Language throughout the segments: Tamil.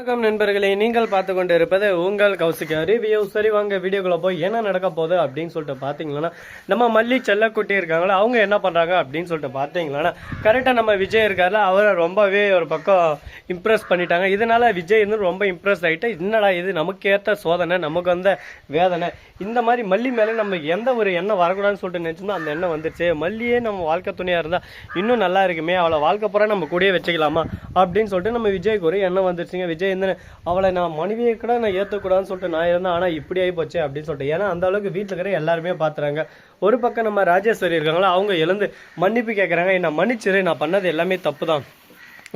வணக்கம் நண்பர்களே, நீங்கள் பார்த்து கொண்டு இருப்பது உங்கள் கௌசிக் ரிவ்யூ. சரி வாங்க வீடியோக்குள்ள போய் என்ன நடக்க போகுது அப்படின்னு சொல்லிட்டு பார்த்தீங்கன்னா, நம்ம மல்லி செல்லக்குட்டி இருக்காங்களா, அவங்க என்ன பண்ணுறாங்க அப்படின்னு சொல்லிட்டு பார்த்தீங்கன்னா, கரெக்டாக நம்ம விஜய் இருக்காருல, அவரை ரொம்பவே ஒரு பக்கம் இம்ப்ரெஸ் பண்ணிட்டாங்க. இதனால விஜய் வந்து ரொம்ப இம்ப்ரெஸ் ஆகிட்டு, என்னடா இது நமக்கு ஏற்ற சோதனை, நமக்கு வந்த வேதனை, இந்த மாதிரி மல்லி மேலே நம்ம எந்த ஒரு எண்ணம் வரக்கூடாதுன்னு சொல்லிட்டு நினச்சோம்னா அந்த எண்ணம் வந்துருச்சு. மல்லியே நம்ம வாழ்க்கை துணையாக இருந்தால் இன்னும் நல்லா இருக்குமே, அவளை வாழ்க்கை பூரா நம்ம கூடயே வச்சுக்கலாமா அப்படின்னு சொல்லிட்டு நம்ம விஜய்க்கு ஒரு எண்ணம் வந்துருச்சுங்க. விஜய் வந்து அவளை நான் மனைவியை கூட நான் ஏற்றக்கூடாதுன்னு சொல்லிட்டு நான் இருந்தேன், ஆனால் இப்படி ஆகி போச்சு அப்படின்னு சொல்லிட்டு. ஏன்னா அந்த அளவுக்கு வீட்டில் இருக்கிற எல்லாருமே பார்த்துறாங்க. ஒரு பக்கம் நம்ம ராஜேஸ்வரி இருக்காங்களா, அவங்க எழுந்து மன்னிப்பு கேட்குறாங்க. என்ன மன்னிச்சிரு, நான் பண்ணது எல்லாமே தப்பு தான்,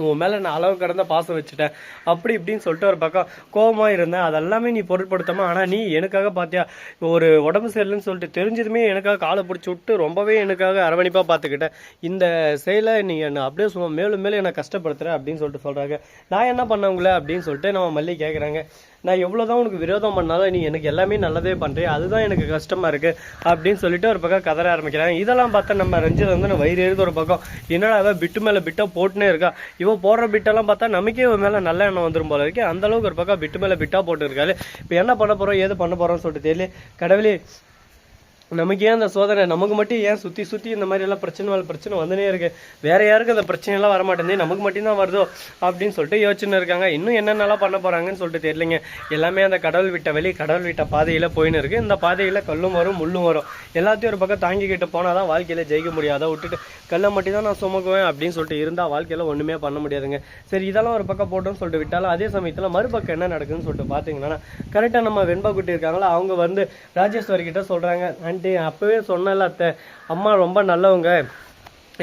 உன் மேலே நான் அளவு கடந்த பாசம் வச்சுட்டேன் அப்படி இப்படின்னு சொல்லிட்டு ஒரு பக்கம் கோபமாக இருந்தேன். அதெல்லாமே நீ பொருட்படுத்தாமல், ஆனால் நீ எனக்காக பார்த்தியா, ஒரு உடம்பு சரியில்லைன்னு சொல்லிட்டு தெரிஞ்சதுமே எனக்காக காலை பிடிச்சி விட்டு ரொம்பவே எனக்காக அரவணைப்பாக பார்த்துக்கிட்டேன். இந்த செயலை நீ என்னை அப்படியே சும்மா மேலும் மேலும் என்னை கஷ்டப்படுத்துகிற அப்படின்னு சொல்லிட்டு சொல்கிறாங்க. நான் என்ன பண்ணவங்கள அப்படின்னு சொல்லிட்டு நம்ம மல்லி கேட்குறாங்க. நான் எவ்வளோதான் உனக்கு விரோதம் பண்ணாலும் நீ எனக்கு எல்லாமே நல்லதே பண்ணுறேன், அதுதான் எனக்கு கஷ்டமாக இருக்குது அப்படின்னு சொல்லிட்டு ஒரு பக்கம் கதற ஆரம்பிக்கிறாங்க. இதெல்லாம் பார்த்தா நம்ம ரஞ்சித் வந்து வயிறு எழுது ஒரு பக்கம், என்னடா பிட்டு மேலே பிட்டா போட்டுனே இருக்கா, இவன் போடுற பிட்டெல்லாம் பார்த்தா நமக்கே இவன் மேலே நல்ல எண்ணம் வந்துடும் போல இருக்கு. அந்த அளவுக்கு ஒரு பக்கம் பிட்டு மேலே பிட்டா போட்டு இருக்காரு. இப்போ என்ன பண்ண போகிறோம் ஏது பண்ண போகிறோம்னு சொல்லிட்டு தெரியல. கடவுளே, நமக்கு ஏன் அந்த சோதனை, நமக்கு மட்டும் ஏன் சுற்றி சுற்றி இந்த மாதிரி எல்லாம் பிரச்சனை வந்துனே இருக்கு, வேற யாருக்கு அந்த பிரச்சனையெல்லாம் வரமாட்டேங்குது, நமக்கு மட்டும்தான் வருதோ அப்படின்னு சொல்லிட்டு யோசிச்சுன்னு இருக்காங்க. இன்னும் என்னென்னலாம் பண்ண போறாங்கன்னு சொல்லிட்டு தெரியலைங்க. எல்லாமே அந்த கடவுள் விட்ட வழி, கடவுள் விட்ட பாதையில போயின்னு இருக்கு. இந்த பாதையில கல்லும் வரும் முள்ளும் வரும், எல்லாத்தையும் ஒரு பக்கம் தாங்கிக்கிட்டு போனாதான் வாழ்க்கையில ஜெயிக்க முடியும். அதை விட்டுட்டு கல்லை மட்டும் தான் நான் சுமக்குவேன் அப்படின்னு சொல்லிட்டு இருந்தா வாழ்க்கையில ஒண்ணுமே பண்ண முடியாதுங்க. சரி, இதெல்லாம் ஒரு பக்கம் போட்டோம்னு சொல்லிட்டு விட்டாலும் அதே சமயத்துல மறுபக்கம் என்ன நடக்குதுன்னு சொல்லிட்டு பாத்தீங்கன்னா, கரெக்டா நம்ம வெண்பா குட்டி இருக்காங்களா, அவங்க வந்து ராஜேஸ்வரி கிட்ட சொல்றாங்க, அப்பவே சொன்னல அத்தை, அம்மா ரொம்ப நல்லவங்க,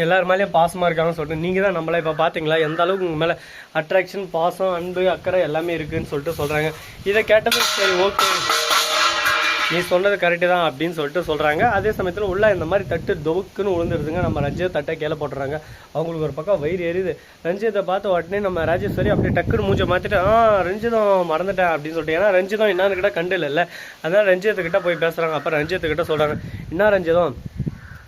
எல்லார் மேலேயும் பாசமாக இருக்காங்கன்னு சொல்லிட்டு, நீங்கள் தான் நம்மளை இப்போ பார்த்தீங்களா எந்த அளவுக்கு உங்கள் மேலே அட்ராக்ஷன், பாசம், அன்பு, அக்கறை எல்லாமே இருக்குதுன்னு சொல்லிட்டு சொல்கிறாங்க. இதை கேட்டது சரி ஓகே, நீ சொன்னது கரெக்டு தான் அப்படின்னு சொல்லிட்டு சொல்கிறாங்க. அதே சமயத்தில் உள்ள இந்த மாதிரி தட்டு தொவுக்குன்னு விழுந்துருதுங்க. நம்ம ரஞ்சித் தட்டை கீழே போட்டுறாங்க. அவங்களுக்கு ஒரு பக்கம் வயிறு எரியுது. ரஞ்சித்தை பார்த்து உடனே நம்ம ராஜேஸ்வரி அப்படியே டக்குன்னு மூஞ்சை மாற்றிட்டு, ரஞ்சிதம் மறந்துட்டேன் அப்படின்னு சொல்லிட்டு. ஏன்னா ரஞ்சிதம் என்னன்னு கிட்ட கண்டு இல்லை, அதனால ரஞ்சித்துக்கிட்ட போய் பேசுகிறாங்க. அப்புறம் ரஞ்சித்துக்கிட்ட சொல்கிறாங்க, என்ன ரஞ்சிதம்,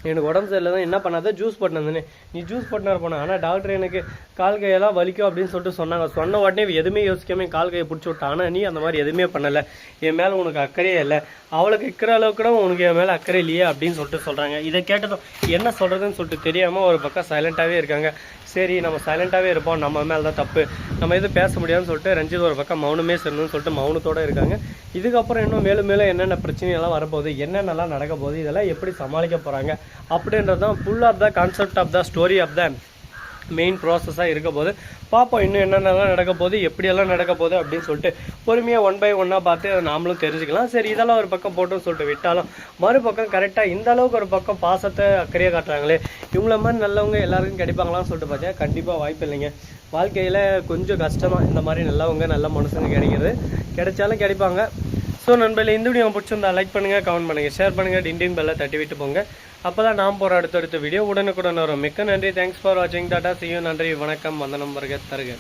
எனக்கு உடம்பு சரியில்லை தான், என்ன பண்ணாத ஜூஸ் போட்டினே, நீ ஜூஸ் போட்டினார் போன, ஆனால் டாக்டர் எனக்கு கால் கையெல்லாம் வலிக்கும் அப்படின்னு சொல்லிட்டு சொன்னாங்க. சொன்ன உடனே எதுவுமே யோசிக்காம கால் கையை பிடிச்சி விட்டான். ஆனால் நீ அந்த மாதிரி எதுவுமே பண்ணலை, என் மேலே உனக்கு அக்கறையே இல்லை, அவளுக்கு இருக்கிற அளவுக்கு கூட உனக்கு என் மேலே அக்கறை இல்லையே அப்படின்னு சொல்லிட்டு சொல்கிறாங்க. இதை கேட்டதும் என்ன சொல்கிறதுன்னு சொல்லிட்டு தெரியாமல் ஒரு பக்கம் சைலண்ட்டாகவே இருக்காங்க. சரி, நம்ம சைலண்ட்டாகவே இருப்போம், நம்ம மேலே தான் தப்பு, நம்ம எதுவும் பேச முடியாதுன்னு சொல்லிட்டு ரஞ்சித் ஒரு பக்கம் மௌனமே சொல்லணும்னு சொல்லிட்டு மௌனத்தோடு இருக்காங்க. இதுக்கப்புறம் இன்னும் மேலும் மேலும் என்னென்ன பிரச்சனையெல்லாம் வரப்போகுது, என்னென்னலாம் நடக்க போகுது, இதெல்லாம் எப்படி சமாளிக்க போகிறாங்க அப்படின்றது தான் full of the concept of the story of the main ப்ராசஸாக இருக்க போது பார்ப்போம். இன்னும் என்னென்னலாம் நடக்க போகுது, எப்படியெல்லாம் நடக்க போகுது அப்படின்னு சொல்லிட்டு பொறுமையாக ஒன் பை ஒன்னாக பார்த்து அதை நாமளும் தெரிஞ்சுக்கலாம். சரி, இதெல்லாம் ஒரு பக்கம் போட்டுன்னு சொல்லிட்டு விட்டாலும் மறுபக்கம் கரெக்டாக இந்த அளவுக்கு ஒரு பக்கம் பாசத்தை அக்கறையாக காட்டுறாங்களே, இவங்கள மாதிரி நல்லவங்க எல்லாருக்கும் கிடைப்பாங்களான்னு சொல்லிட்டு பார்த்தா கண்டிப்பாக வாய்ப்பு இல்லைங்க. வாழ்க்கையில் கொஞ்சம் கஷ்டமாக இந்த மாதிரி நல்லவங்க நல்ல மனுஷங்க கிடைக்கிறது, கிடைச்சாலும் கிடைப்பாங்க. ஸோ நண்பர்களே, இந்த வீடியோ பிடிச்சிருந்தா லைக் பண்ணுங்கள், கமெண்ட் பண்ணுங்கள், ஷேர் பண்ணுங்கள், டிண்டிங் பெல்லை தட்டி விட்டு போங்க. அப்போ தான் நாம் போகிற அடுத்தடுத்த வீடியோ உடனுக்குடன் வரும். மிக்க நன்றி, தேங்க்ஸ் ஃபார் வாட்சிங், டாடா, see you, நன்றி, வணக்கம், வந்தனம், வருக, தருக.